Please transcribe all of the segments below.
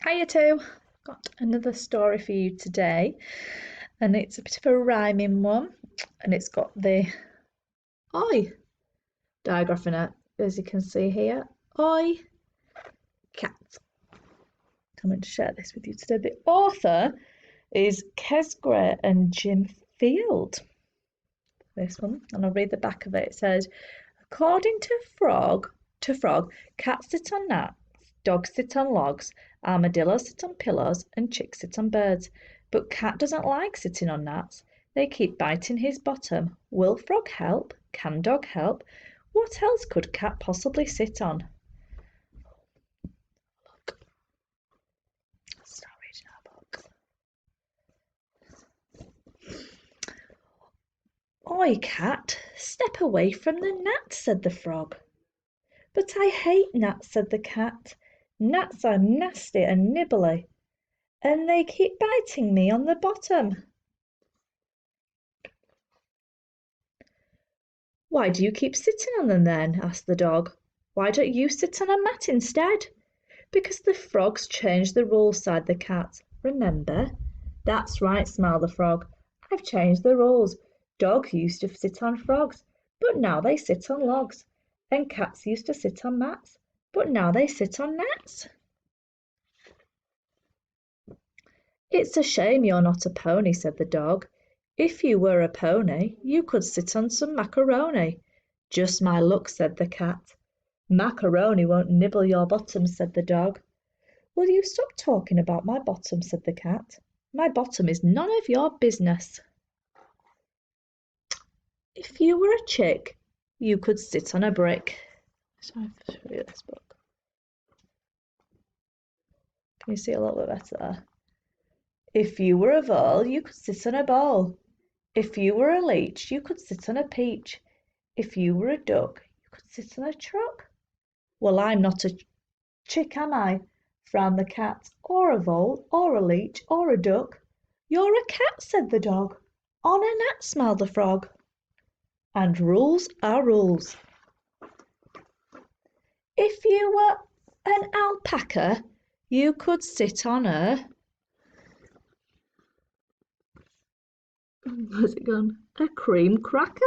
Hiya too. Got another story for you today, and it's a bit of a rhyming one, and it's got the oi digraph in it, as you can see here. Oi, cat. Coming to share this with you today. The author is Kes Gray and Jim Field. This one, and I'll read the back of it. It says, according to Frog, cats sit on gnats, dogs sit on logs, armadillos sit on pillows, and chicks sit on birds. But cat doesn't like sitting on gnats. They keep biting his bottom. Will frog help? Can dog help? What else could cat possibly sit on? Look. Start reading our book. Oi, cat, step away from the gnat, said the frog. But I hate gnats, said the cat. Gnats are nasty and nibbly, and they keep biting me on the bottom. Why do you keep sitting on them then? Asked the dog. Why don't you sit on a mat instead? Because the frogs changed the rules, sighed the cat. Remember? That's right, smiled the frog. I've changed the rules. Dogs used to sit on frogs, but now they sit on logs. And cats used to sit on mats, but now they sit on gnats. It's a shame you're not a pony, said the dog. If you were a pony, you could sit on some macaroni. Just my luck, said the cat. Macaroni won't nibble your bottom, said the dog. Will you stop talking about my bottom, said the cat. My bottom is none of your business. If you were a chick, you could sit on a brick. Show you this book. Can you see a little bit better there? If you were a vole, you could sit on a bowl. If you were a leech, you could sit on a peach. If you were a duck, you could sit on a truck. Well, I'm not a chick, am I? Frowned the cat, or a vole, or a leech, or a duck. You're a cat, said the dog. On a gnat, smiled the frog. And rules are rules. If you were an alpaca, you could sit on a... Where's it gone? A cream cracker.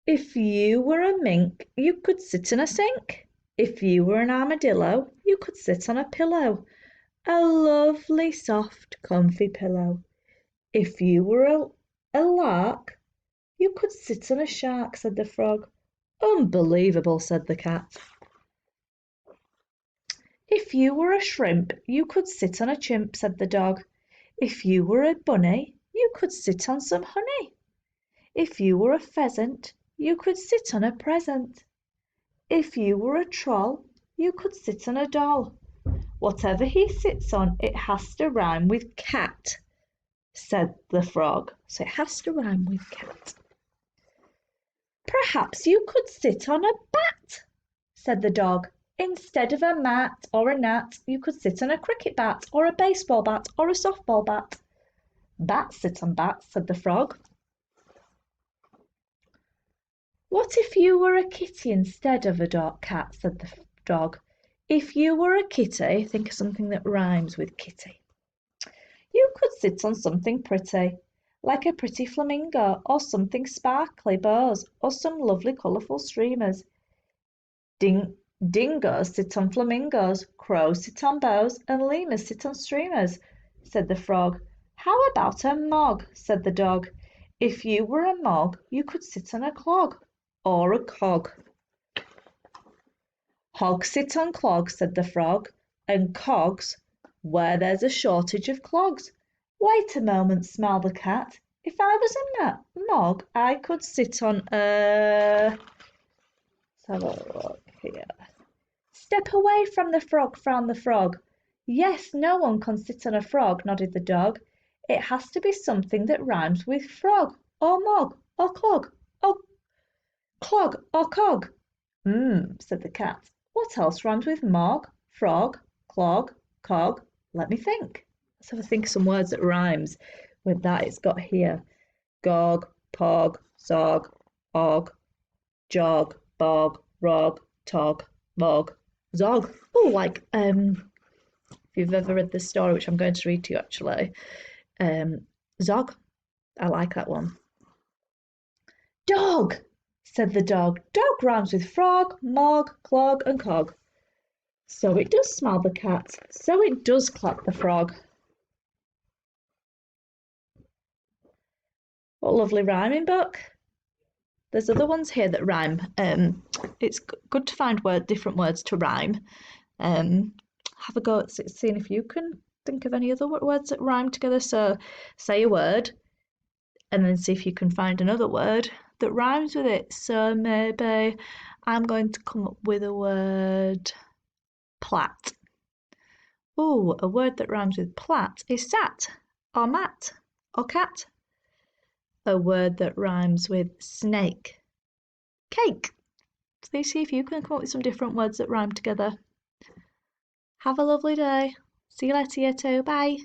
If you were a mink, you could sit in a sink. If you were an armadillo, you could sit on a pillow. A lovely, soft, comfy pillow. If you were a lark, you could sit on a shark, said the frog. Unbelievable, said the cat. If you were a shrimp, you could sit on a chimp, said the dog. If you were a bunny, you could sit on some honey. If you were a pheasant, you could sit on a present. If you were a troll, you could sit on a doll. Whatever he sits on, it has to rhyme with cat, said the frog. So it has to rhyme with cat. Perhaps you could sit on a bat, said the dog. Instead of a mat or a gnat, you could sit on a cricket bat or a baseball bat or a softball bat. Bats sit on bats, said the frog. What if you were a kitty instead of a cat, said the dog. If you were a kitty, think of something that rhymes with kitty. You could sit on something pretty, like a pretty flamingo, or something sparkly bows, or some lovely colourful streamers. Dingoes sit on flamingos, crows sit on bows, and lemurs sit on streamers, said the frog. How about a mog, said the dog. If you were a mog, you could sit on a clog, or a cog. Hogs sit on clogs, said the frog, and cogs where there's a shortage of clogs. Wait a moment, smiled the cat. If I was a mog, I could sit on a... Let's have a look here. Step away from the frog, frowned the frog. Yes, no one can sit on a frog, nodded the dog. It has to be something that rhymes with frog, or mog, or clog, or clog, or cog. Said the cat. What else rhymes with mog, frog, clog, cog? Let me think. Let's have a think of some words that rhymes with that. It's got here gog, pog, zog, og, jog, bog, rog, tog, mog, zog. Oh, like if you've ever read this story, which I'm going to read to you actually. Zog. I like that one. Dog, said the dog. Dog rhymes with frog, mog, clog, and cog. So it does, smiled the cat. So it does, clapped the frog. What a lovely rhyming book. There's other ones here that rhyme. It's good to find different words to rhyme. Have a go at seeing if you can think of any other words that rhyme together. So say a word and then see if you can find another word that rhymes with it. So maybe I'm going to come up with a word plat. Oh, a word that rhymes with plat is sat or mat or cat. A word that rhymes with snake. Cake. So see if you can come up with some different words that rhyme together. Have a lovely day. See you later, you two. Bye.